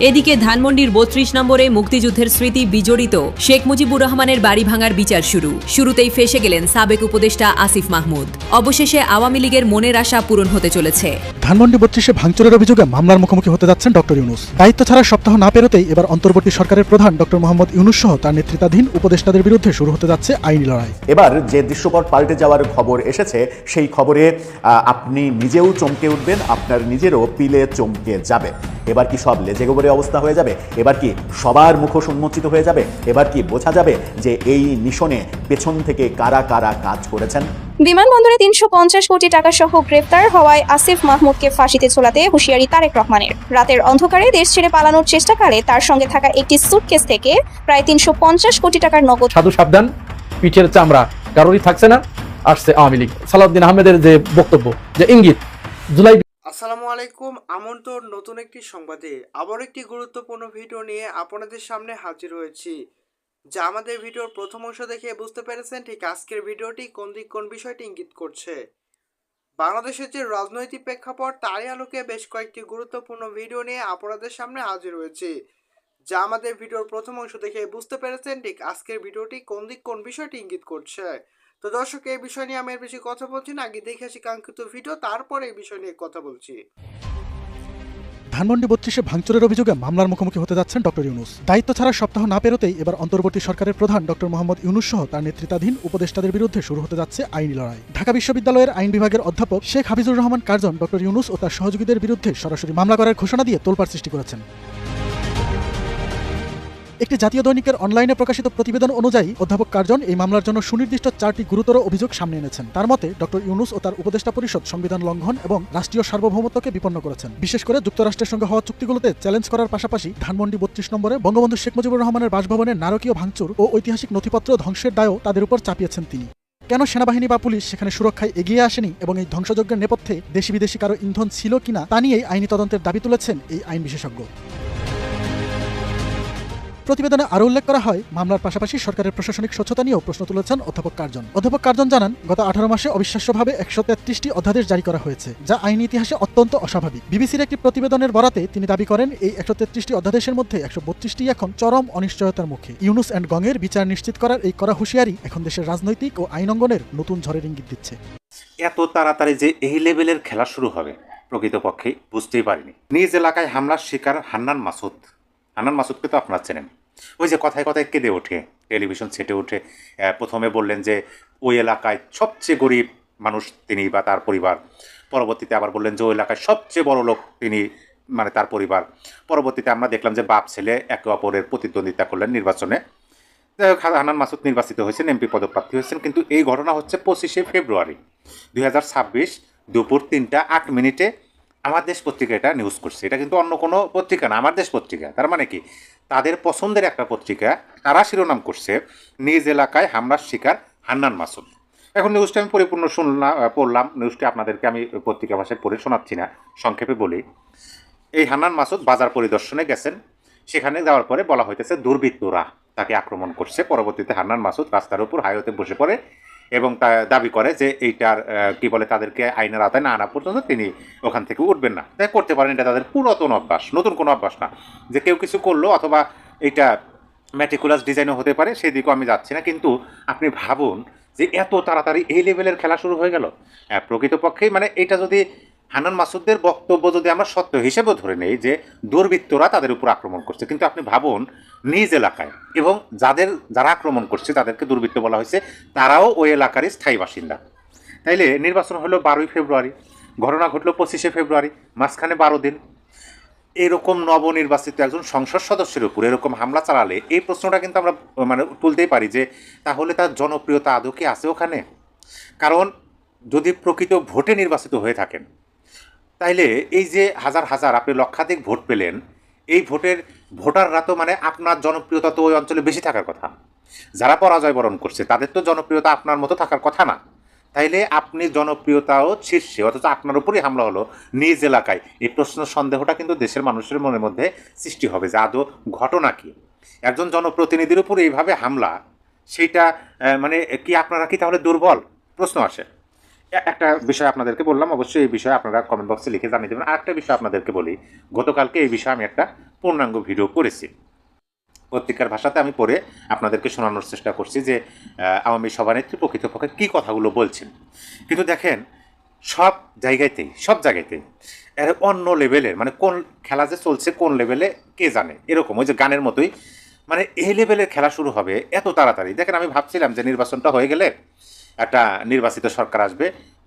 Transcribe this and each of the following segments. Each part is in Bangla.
এদিকে ধানমন্ডির ৩২ নম্বরে মুক্তিযুদ্ধের স্মৃতি বিজড়িত শেখ মুজিবুর রহমানের বাড়ি ভাঙার বিচার শুরুতেই ফেঁসে গেলেন সাবেক উপদেষ্টা আসিফ মাহমুদ। অবশেষে আওয়ামী লীগের মনের আশা পূরণ হতে চলেছে। ধানমন্ডি ৩২-এ ভাঙচুরের অভিযোগে মামলার মুখোমুখি হতে যাচ্ছেন ডক্টর ইউনূস। দায়িত্ব ছাড়ার সপ্তাহ না পেরোতেই এবার অন্তর্বর্তী সরকারের প্রধান ডক্টর মোহাম্মদ ইউনূস সহ তার নেতৃত্বাধীন উপদেষ্টাদের বিরুদ্ধে শুরু হতে যাচ্ছে আইনি লড়াই। এবার যে দৃশ্যপট পাল্টে যাওয়ার খবর এসেছে, সেই খবরে আপনি নিজেও চমকে উঠবেন, আপনার নিজেরও পিলে চমকে যাবে। এবার কি সব লেজে গোবরে অবস্থা হয়ে যাবে? এবার কি সবার মুখোশ উন্মোচিত হয়ে যাবে? এবার কি বোঝা যাবে যে এই মিশনে পেছন থেকে কারা কারা কাজ করেছেন? বিমানবন্দরে ৩৫০ কোটি টাকা সহ গ্রেপ্তার হওয়ায় আসিফ মাহমুদকে ফাঁসিতে ঝোলাতে হুঁশিয়ারি তারেক রহমানের। রাতের অন্ধকারে দেশ ছেড়ে পালানোর চেষ্টাকালে তার সঙ্গে থাকা একটি সুটকেস থেকে প্রায় ৩৫০ কোটি টাকার নগদ। সাধু সাবধান, পিঠের চামড়া কারোরই থাকছে না। আসছে আওয়ামী লীগ। সালাউদ্দিন আহমেদের যে বক্তব্য, যে ইঙ্গিত, জুলাই। আসসালামু আলাইকুম, আমন্ত্রণ নতুন একটি সংবাদে। আবার একটি গুরুত্বপূর্ণ ভিডিও নিয়ে আপনাদের সামনে হাজির হয়েছি। যা আমাদের ভিডিওর প্রথম অংশ দেখে বুঝতে পেরেছেন ঠিক আজকের ভিডিওটি কোন দিক কোন বিষয়টি ইঙ্গিত করছে। বাংলাদেশের যে রাজনৈতিক প্রেক্ষাপট তারই আলোকে বেশ কয়েকটি গুরুত্বপূর্ণ ভিডিও নিয়ে আপনাদের সামনে হাজির হয়েছি। যা আমাদের ভিডিওর প্রথম অংশ দেখে বুঝতে পেরেছেন ঠিক আজকের ভিডিওটি কোন দিক কোন বিষয়টি ইঙ্গিত করছে। তো দর্শক, এই বিষয় নিয়ে আমি এর বেশি কথা বলছি না, আগে দেখে আসি কাঙ্ক্ষিত ভিডিও, তারপরে এই বিষয় নিয়ে কথা বলছি। ধানমন্ডি ৩২-এ ভাঙচুরের অভিযোগে মামলার মুখোমুখি হতে যাচ্ছেন ডক্টর ইউনূস। দায়িত্ব ছাড়ার সপ্তাহ না পেরোতেই এবার অন্তর্বর্তী সরকারের প্রধান ডক্টর মোহাম্মদ ইউনূস সহ তার নেতৃত্বাধীন উপদেষ্টাদের বিরুদ্ধে শুরু হতে যাচ্ছে আইনি লড়াই। ঢাকা বিশ্ববিদ্যালয়ের আইন বিভাগের অধ্যাপক শেখ হাফিজুর রহমান কার্জন ডক্টর ইউনূস ও তার সহযোগীদের বিরুদ্ধে সরাসরি মামলা করার ঘোষণা দিয়ে তোলপাড় সৃষ্টি করেছেন। একটি জাতীয় দৈনিকের অনলাইনে প্রকাশিত প্রতিবেদন অনুযায়ী অধ্যাপক কার্জন এই মামলার জন্য সুনির্দিষ্ট 4টি গুরুতর অভিযোগ সামনে এনেছেন। তার মতে ডক্টর ইউনূস ও তার উপদেষ্টা পরিষদ সংবিধান লঙ্ঘন এবং রাষ্ট্রীয় সার্বভৌমত্বকে বিপন্ন করেছেন। বিশেষ করে যুক্তরাষ্ট্রের সঙ্গে হওয়া চুক্তিগুলোতে চ্যালেঞ্জ করার পাশাপাশি ধানমন্ডি ৩২ নম্বরে বঙ্গবন্ধু শেখ মুজিবুর রহমানের বাসভবনের নারকীয় ভাঙচুর ও ঐতিহাসিক নথিপত্র ধ্বংসের দায়ও তাদের উপর চাপিয়েছেন তিনি। কেন সেনাবাহিনী বা পুলিশ সেখানে সুরক্ষায় এগিয়ে আসেনি এবং এই ধ্বংসযজ্ঞের নেপথ্যে দেশি বিদেশি কারো ইন্ধন ছিল কিনা তা নিয়েই আইনি তদন্তের দাবি তুলেছেন এই আইন বিশেষজ্ঞ। প্রতিবেদনে আরও উল্লেখ করা হয়, মামলার পাশাপাশি সরকারের প্রশাসনিক স্বচ্ছতা নিয়েও প্রশ্ন তুলেছেন অধ্যাপক কার্জন। অধ্যাপক কার্জন জানান, গত 18 মাসে অবিশ্বাস্যভাবে 133টি অধ্যাদেশ জারি করা হয়েছে, যা আইনি ইতিহাসে অত্যন্ত অস্বাভাবিক। বিবিসির একটি প্রতিবেদনের বরাতে তিনি দাবি করেন, এই 133টি অধ্যাদেশের মধ্যে 132টি এখন চরম অনিশ্চয়তার মুখে। ইউনূস অ্যান্ড গংয়ের বিচার নিশ্চিত করার এই কড়া হুঁশিয়ারি এখন দেশের রাজনৈতিক ও আইন অঙ্গনের নতুন ঝড়ের ইঙ্গিত দিচ্ছে। এত তাড়াতাড়ি যে এই লেভেলের খেলা শুরু হবে প্রকৃতপক্ষে বুঝতেই পারিনি। নিজ এলাকায় হামলার শিকার হান্নান মাসুদ। হান্নান মাসুদকে তো আপনারা চেনেন। ওই যে কথায় কথায় কেঁদে ওঠে, টেলিভিশন সেটে ওঠে। প্রথমে বললেন যে ওই এলাকায় সবচেয়ে গরিব মানুষ তিনি বা তার পরিবার। পরবর্তীতে আবার বললেন যে ওই এলাকায় সবচেয়ে বড় লোক তিনি, মানে তার পরিবার। পরবর্তীতে আমরা দেখলাম যে বাপ ছেলে একে অপরের প্রতিদ্বন্দ্বিতা করলেন নির্বাচনে। যাই হোক, হান্নান মাসুদ নির্বাচিত হয়েছেন, এমপি পদপ্রার্থী হয়েছেন। কিন্তু এই ঘটনা হচ্ছে 25শে ফেব্রুয়ারি 2026 দুপুর 3টা 8 মিনিটে আমার দেশ পত্রিকা এটা নিউজ করছে। এটা কিন্তু অন্য কোনো পত্রিকা না, আমার দেশ পত্রিকা। তার মানে কি, তাদের পছন্দের একটা পত্রিকা, তারা শিরোনাম করছে নিজ এলাকায় হামলার শিকার হান্নান মাসুদ। এখন নিউজটা আমি পরিপূর্ণ পড়লাম। নিউজটি আপনাদেরকে আমি পত্রিকা ভাষায় পড়ে শোনাচ্ছি না, সংক্ষেপে বলি। এই হান্নান মাসুদ বাজার পরিদর্শনে গেছেন। সেখানে যাওয়ার পরে বলা হইতেছে দুর্বৃত্তরা তাকে আক্রমণ করছে। পরবর্তীতে হান্নান মাসুদ রাস্তার উপর হাইওয়েতে বসে পড়ে এবং তা দাবি করে যে এইটার কি বলে, তাদেরকে আইনের আওতায় না আনা পর্যন্ত তিনি ওখান থেকে উঠবেন না। তাই করতে পারেন, এটা তাদের পুরাতন অভ্যাস, নতুন কোনো অভ্যাস না। যে কেউ কিছু করলো অথবা এটা ম্যাটিকুলাস ডিজাইনও হতে পারে, সেদিকেও আমি যাচ্ছি না। কিন্তু আপনি ভাবুন যে এত তাড়াতাড়ি এই লেভেলের খেলা শুরু হয়ে গেল। প্রকৃতপক্ষেই মানে এটা যদি হান্নান মাসুদের বক্তব্য যদি আমরা সত্য হিসেবে ধরে নেই যে দুর্বৃত্তরা তাদের উপর আক্রমণ করছে, কিন্তু আপনি ভাবুন নিজ এলাকায়, এবং যারা আক্রমণ করছে তাদেরকে দুর্বৃত্ত বলা হয়েছে, তারাও ওই এলাকারই স্থায়ী বাসিন্দা। তাইলে নির্বাচন হলো 12ই ফেব্রুয়ারি, ঘটনা ঘটলো 25শে ফেব্রুয়ারি, মাঝখানে 12 দিন। এরকম নবনির্বাচিত একজন সংসদ সদস্যের উপর এরকম হামলা চালালে এই প্রশ্নটা কিন্তু আমরা মানে তুলতেই পারি যে তাহলে তার জনপ্রিয়তা আদৌ কি আছে ওখানে? কারণ যদি প্রকৃত ভোটে নির্বাচিত হয়ে থাকেন, তাইলে এই যে হাজার হাজার আপনি লক্ষাধিক ভোট পেলেন, এই ভোটের ভোটাররা তো মানে আপনার জনপ্রিয়তা তো ওই অঞ্চলে বেশি থাকার কথা। যারা পরাজয় বরণ করছে তাদের তো জনপ্রিয়তা আপনার মতো থাকার কথা না। তাইলে আপনি জনপ্রিয়তাও শীর্ষে, অথচ আপনার উপরই হামলা হলো নিজ এলাকায়। এই প্রশ্ন সন্দেহটা কিন্তু দেশের মানুষের মনের মধ্যে সৃষ্টি হবে যে আদৌ ঘটনা কি। একজন জনপ্রতিনিধির উপর এইভাবে হামলা, সেইটা মানে কি আপনারা কি তাহলে দুর্বল? প্রশ্ন আসে। একটা বিষয় আপনাদেরকে বললাম, অবশ্যই এই বিষয়ে আপনারা কমেন্ট বক্সে লিখে জানিয়ে দেবেন। আর একটা বিষয় আপনাদেরকে বলি, গতকালকে এই বিষয়ে আমি একটা পূর্ণাঙ্গ ভিডিও করেছি, পত্রিকার ভাষাতে আমি পড়ে আপনাদেরকে শোনানোর চেষ্টা করছি যে আওয়ামী সভানেত্রী প্রকৃতপক্ষে কী কথাগুলো বলছেন। কিন্তু দেখেন সব জায়গাতেই এর অন্য লেভেলের, মানে কোন খেলা যে চলছে কোন লেভেলে কে জানে, এরকম ওই যে গানের মতোই, মানে এই লেভেলের খেলা শুরু হবে এত তাড়াতাড়ি। দেখেন আমি ভাবছিলাম যে নির্বাচনটা হয়ে গেলে একটা নির্বাচিত সরকার আসবে,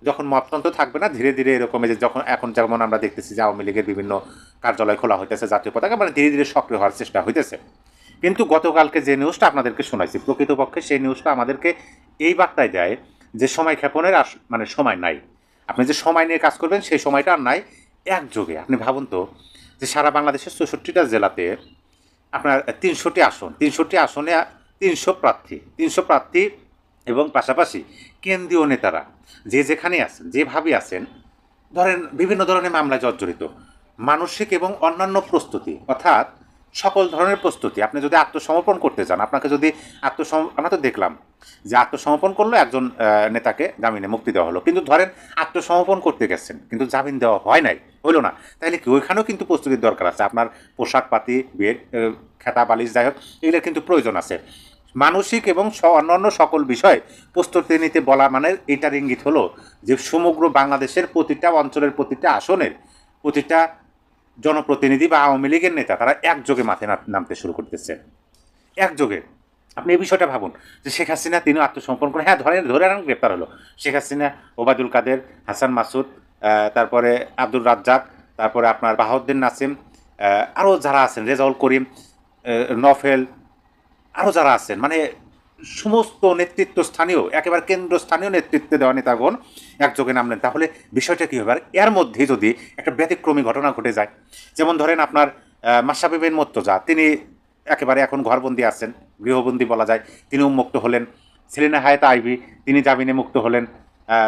যখন মততন্ত্র থাকবে না, ধীরে ধীরে এরকম যে যখন এখন যেমন আমরা দেখতেছি যে আওয়ামী লীগের বিভিন্ন কার্যালয় খোলা হইতেছে, জাতীয় পতাকা, মানে ধীরে ধীরে সক্রিয় হওয়ার চেষ্টা হইতেছে। কিন্তু গতকালকে যে নিউজটা আপনাদেরকে শোনাইছি, প্রকৃতপক্ষে সেই নিউজটা আমাদেরকে এই বার্তায় দেয় যে সময় ক্ষেপণের মানে সময় নাই। আপনি যে সময় নিয়ে কাজ করবেন সেই সময়টা আর নাই। একযোগে আপনি ভাবুন তো যে সারা বাংলাদেশের 64টা জেলাতে আপনার 300টি আসনে 300 প্রার্থী এবং পাশাপাশি কেন্দ্রীয় নেতারা যে যেখানে আছেন, যেভাবে আছেন, ধরেন বিভিন্ন ধরনের মামলায় জর্জরিত, মানসিক এবং অন্যান্য প্রস্তুতি, অর্থাৎ সকল ধরনের প্রস্তুতি। আপনি যদি আত্মসমর্পণ করতে চান, আপনাকে যদি আমরা তো দেখলাম যে আত্মসমর্পণ করলো, একজন নেতাকে জামিনে মুক্তি দেওয়া হলো, কিন্তু ধরেন আত্মসমর্পণ করতে গেছেন কিন্তু জামিন দেওয়া হয় নাই, হলো না, তাইলে কি ওইখানেও কিন্তু প্রস্তুতির দরকার আছে। আপনার পোশাক পাতি, বিয়ের খেতা বালিশ, যাই হোক, এগুলোর কিন্তু প্রয়োজন আছে। মানসিক এবং অন্যান্য সকল বিষয় প্রস্তুতি নিতে বলা মানে এটার ইঙ্গিত হলো যে সমগ্র বাংলাদেশের প্রতিটা অঞ্চলের প্রতিটা আসনের প্রতিটা জনপ্রতিনিধি বা আওয়ামী লীগের নেতা তারা একযোগে মাঠে নামতে শুরু করতেছে, একযোগে। আপনি এই বিষয়টা ভাবুন যে শেখ হাসিনা তিনি আত্মসমর্পণ করেন, হ্যাঁ ধরে আনেন, গ্রেপ্তার হলো শেখ হাসিনা, ওবায়দুল কাদের, হাসান মাসুদ, তারপরে আব্দুর রাজ্জাক, তারপরে আপনার বাহাউদ্দিন নাসিম, আরও যারা আছেন, রেজাউল করিম, নফেল, আরও যারা আছেন, মানে সমস্ত নেতৃত্বস্থানীয়, একেবারে কেন্দ্রস্থানীয় নেতৃত্বে দেওয়া নেতাগণ একযোগে নামলেন। তাহলে বিষয়টা কী হবে? আর এর মধ্যে যদি একটা ব্যতিক্রমী ঘটনা ঘটে যায়, যেমন ধরেন আপনার মাশরাফি বিন মুর্তজা, তিনি একেবারে এখন ঘরবন্দি আছেন, গৃহবন্দী বলা যায়, তিনি উন্মুক্ত হলেন। সেলিনা হায়াত আইভি, তিনি জামিনে মুক্ত হলেন।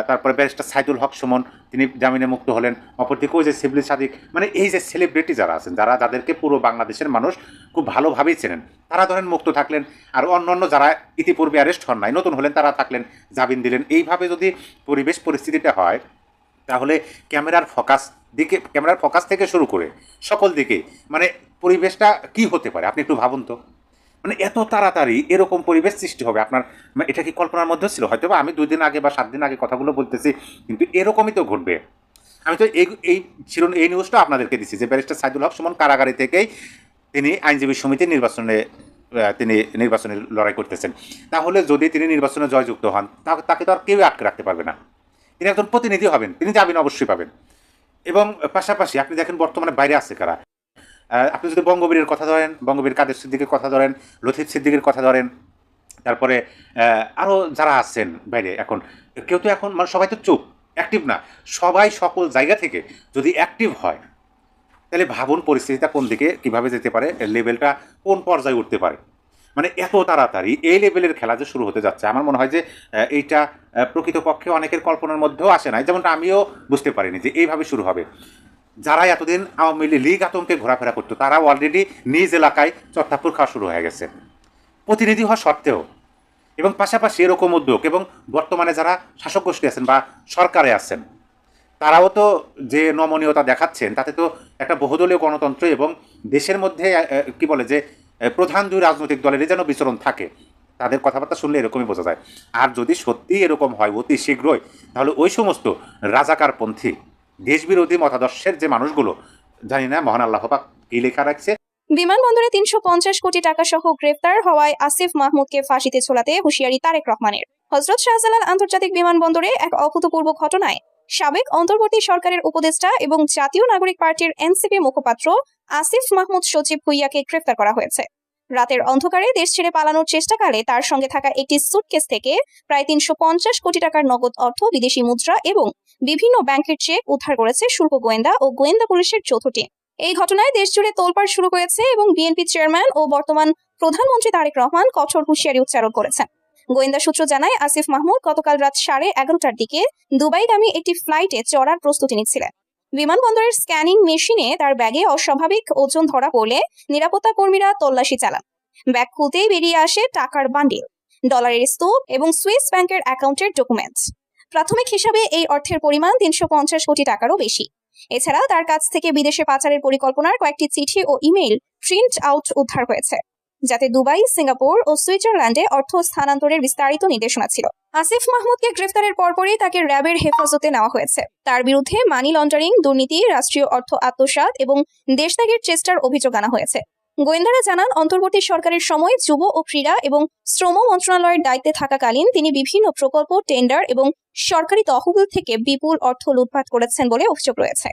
তারপরে ব্যারিস্টার সাইদুল হক সুমন, তিনি জামিনে মুক্ত হলেন। অপরদিকে ওই যে শিবলি সাদিক, মানে এই যে সেলিব্রিটি যারা আছেন, যাদেরকে পুরো বাংলাদেশের মানুষ খুব ভালোভাবেই চেনেন, তারা ধরেন মুক্ত থাকলেন। আর অন্যান্য যারা ইতিপূর্বে অ্যারেস্ট হন নাই, নতুন হলেন, তারা থাকলেন, জামিন দিলেন। এইভাবে যদি পরিস্থিতিটা হয়, তাহলে ক্যামেরার ফোকাস থেকে শুরু করে সকল দিকে মানে পরিবেশটা কি হতে পারে আপনি একটু ভাবুন তো। মানে এত তাড়াতাড়ি এরকম পরিবেশ সৃষ্টি হবে, আপনার মানে এটা কি কল্পনার মধ্যে ছিল? হয়তো বা আমি 2 দিন আগে বা 7 দিন আগে কথাগুলো বলতেছি, কিন্তু এরকমই তো ঘটবে। আমি তো এই নিউজটা আপনাদেরকে দিচ্ছি যে ব্যারিস্টার সাইদুল হক সুমন কারাগারে থেকেই তিনি আইনজীবী সমিতির নির্বাচনে লড়াই করতেছেন। তাহলে যদি তিনি নির্বাচনে জয়যুক্ত হন, তাকে তো আর কেউ আটকে রাখতে পারবে না। তিনি একজন প্রতিনিধি হবেন, তিনি জামিন অবশ্যই পাবেন। এবং পাশাপাশি আপনি দেখেন বর্তমানে বাইরে আছে কারা। আপনি যদি বঙ্গবীরের কথা ধরেন, বঙ্গবীর কাদের সিদ্দিকের কথা ধরেন, লতিফ সিদ্দিকের কথা ধরেন, তারপরে আরও যারা আছেন বাইরে, এখন কেউ তো এখন মানে সবাই তো চুপ, অ্যাক্টিভ না। সবাই সকল জায়গা থেকে যদি অ্যাক্টিভ হয়, তাহলে ভাবুন পরিস্থিতিটা কোন দিকে কীভাবে যেতে পারে, লেভেলটা কোন পর্যায়ে উঠতে পারে। মানে এত তাড়াতাড়ি এই লেভেলের খেলা যে শুরু হতে যাচ্ছে, আমার মনে হয় যে এইটা প্রকৃতপক্ষে অনেকের কল্পনার মধ্যেও আসে নাই, যেমনটা আমিও বুঝতে পারিনি যে এইভাবে শুরু হবে। যারা এতদিন আওয়ামী লীগ আতঙ্কে ঘোরাফেরা করতো, তারা অলরেডি নিজ এলাকায় চত্থাপুর খাওয়া শুরু হয়ে গেছে, প্রতিনিধি হওয়া সত্ত্বেও। এবং পাশাপাশি এরকম উদ্যোগ, এবং বর্তমানে যারা শাসক গোষ্ঠী আছেন বা সরকারে আছেন, তারাও তো যে নমনীয়তা দেখাচ্ছেন, তাতে তো একটা বহুদলীয় গণতন্ত্র এবং দেশের মধ্যে কি বলে যে প্রধান 2 রাজনৈতিক দলেরই যেন বিচরণ থাকে। তাদের কথাবার্তা শুনলে এরকমই বোঝা যায়। আর যদি সত্যি এরকম হয় অতি শীঘ্রই, তাহলে ওই সমস্ত রাজাকারপন্থী দেশবিরোধী মতাদর্শের যে মানুষগুলো, জানি না মহান আল্লাহ পাক কি লেখা রাখছে। বিমানবন্দরে 350 কোটি টাকা সহ গ্রেফতার হওয়ায় আসিফ মাহমুদকে ফাঁসিতে ঝোলাতে হুঁশিয়ারি তারেক রহমানের। হযরত শাহজালাল আন্তর্জাতিক বিমানবন্দরে এক অভূতপূর্ব ঘটনায় সাবেক অন্তর্বর্তী সরকারের উপদেষ্টা এবং জাতীয় নাগরিক পার্টির এনসিপি মুখপাত্র আসিফ মাহমুদ সজীব ভুইয়াকে গ্রেফতার করা হয়েছে। রাতের অন্ধকারে দেশ ছেড়ে পালানোর চেষ্টাকালে তার সঙ্গে থাকা একটি সুটকেস থেকে প্রায় 350 কোটি টাকার নগদ অর্থ, বিদেশি মুদ্রা এবং বিভিন্ন ব্যাংকের চেক উদ্ধার করেছে শুল্ক গোয়েন্দা ও গোয়েন্দা পুলিশের যৌথ টিম। এই ঘটনায় দেশ জুড়ে তোলপাড় শুরু হয়েছে এবং বিএনপি চেয়ারম্যান ও বর্তমান প্রধানমন্ত্রী তারেক রহমান কঠোর হুঁশিয়ারি উচ্চারণ করেছেন। গোয়েন্দা সূত্র জানায়, আসিফ মাহমুদ গতকাল রাত 11:30টার দিকে দুবাইগামী একটি ফ্লাইটে চড়ার প্রস্তুতি নিচ্ছিলেন। বিমানবন্দরের স্ক্যানিং মেশিনে তার ব্যাগে অস্বাভাবিক ওজন ধরা পড়লে নিরাপত্তা কর্মীরা তল্লাশি চালান। ব্যাগ খুলতেই বেরিয়ে আসে টাকার বান্ডিল, ডলারের স্তূপ এবং সুইস ব্যাংকের অ্যাকাউন্টের ডকুমেন্টস। প্রাথমিক হিসাবে এই অর্থের পরিমাণ 350 কোটি টাকারও বেশি। এছাড়া তার কাছ থেকে বিদেশে পাচারের পরিকল্পনার কয়েকটি চিঠি ও ইমেইল প্রিন্ট আউট উদ্ধার হয়েছে, যাতে দুবাই, সিঙ্গাপুর ও সুইজারল্যান্ডে অর্থ স্থানান্তরের বিস্তারিত নির্দেশনা ছিল। আসিফ মাহমুদকে গ্রেফতারের পরপরই তাকে র্যাবের হেফাজতে নেওয়া হয়েছে। তার বিরুদ্ধে মানি লন্ডারিং, দুর্নীতি, রাষ্ট্রীয় অর্থ আত্মসাৎ এবং দেশত্যাগের চেষ্টার অভিযোগ আনা হয়েছে। গোয়েন্দারা জানান, অন্তর্বর্তী সরকারের সময় যুব ও ক্রীড়া এবং শ্রম মন্ত্রণালয়ের দায়িত্বে থাকাকালীন তিনি বিভিন্ন প্রকল্প, টেন্ডার এবং সরকারি তহবিল থেকে বিপুল অর্থ লুটপাট করেছেন বলে অভিযোগ রয়েছে।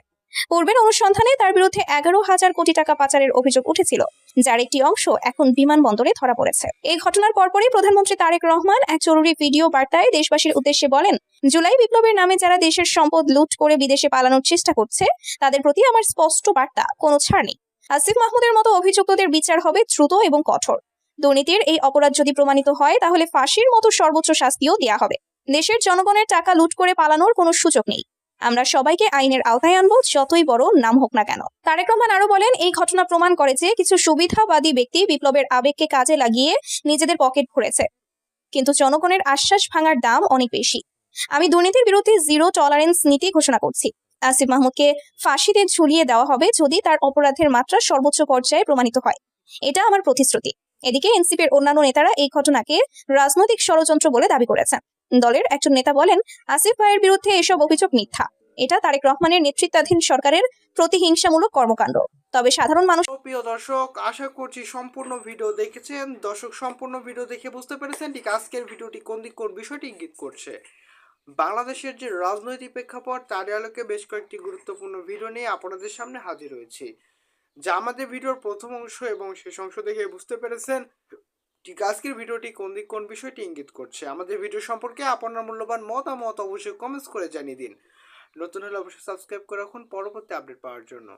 পূর্বের অনুসন্ধানে তার বিরুদ্ধে 11,000 কোটি টাকা পাচারের অভিযোগ উঠেছিল, যার একটি অংশ এখন বিমানবন্দরে ধরা পড়েছে। এই ঘটনার পরপরই প্রধানমন্ত্রী তারেক রহমান এক জরুরি ভিডিও বার্তায় দেশবাসীর উদ্দেশ্যে বলেন, জুলাই বিপ্লবের নামে যারা দেশের সম্পদ লুট করে বিদেশে পালানোর চেষ্টা করছে, তাদের প্রতি আমার স্পষ্ট বার্তা, কোনো ছাড় নেই। আসিফ মাহমুদের মতো অভিযুক্তদের বিচার হবে দ্রুত এবং কঠোর। দুর্নীতির এই অপরাধ যদি প্রমাণিত হয়, তাহলে ফাঁসির মতো সর্বোচ্চ শাস্তিও দেওয়া হবে। দেশের জনগণের টাকা লুট করে পালানোর কোনো সুযোগ নেই। আমরা সবাইকে আইনের আওতায় আনবো, যতই বড় নাম হোক না কেন। তারেক রহমান আরো বলেন, এই ঘটনা প্রমাণ করে যে কিছু সুবিধাবাদী ব্যক্তি বিপ্লবের আবেগকে কাজে লাগিয়ে নিজেদের পকেট ভরেছে, কিন্তু জনগণের আশ্বাস ভাঙার দাম অনেক বেশি। আমি দুর্নীতির বিরুদ্ধে জিরো টলারেন্স নীতি ঘোষণা করছি। আসিফ মাহমুদকে ফাঁসিতে ঝুলিয়ে দেওয়া হবে যদি তার অপরাধের মাত্রা সর্বোচ্চ পর্যায়ে প্রমাণিত হয়। এটা আমার প্রতিশ্রুতি। এদিকে এনসিপির অন্যান্য নেতারা এই ঘটনাকে রাজনৈতিক ষড়যন্ত্র বলে দাবি করেছেন। দলের একজন নেতা বলেন, আসিফ ভাইয়ের বিরুদ্ধে এসব অভিযোগ মিথ্যা। এটা তারেক রহমানের নেতৃত্বাধীন সরকারের প্রতিহিংসামূলক কর্মকাণ্ড। তবে সাধারণ মানুষ। প্রিয় দর্শক, আশা করছি সম্পূর্ণ ভিডিও দেখেছেন। দর্শক, সম্পূর্ণ ভিডিও দেখে বুঝতে পেরেছেন ঠিক আজকের ভিডিওটি কোন বিষয়টি ইঙ্গিত করছে। বাংলাদেশের যে রাজনৈতিক প্রেক্ষাপট, তার আলোকে বেশ কয়েকটি গুরুত্বপূর্ণ ভিডিও নিয়ে আপনাদের সামনে হাজির হয়েছি, যা আমাদের ভিডিওর প্রথম অংশ এবং শেষ অংশ দেখে বুঝতে পেরেছেন ঠিক আজকের ভিডিওটি কোন বিষয়টি ইঙ্গিত করছে। আমাদের ভিডিও সম্পর্কে আপনার মূল্যবান মতামত অবশ্যই কমেন্টস করে জানিয়ে দিন। নতুন হলে অবশ্যই সাবস্ক্রাইব করে রাখুন পরবর্তী আপডেট পাওয়ার জন্য।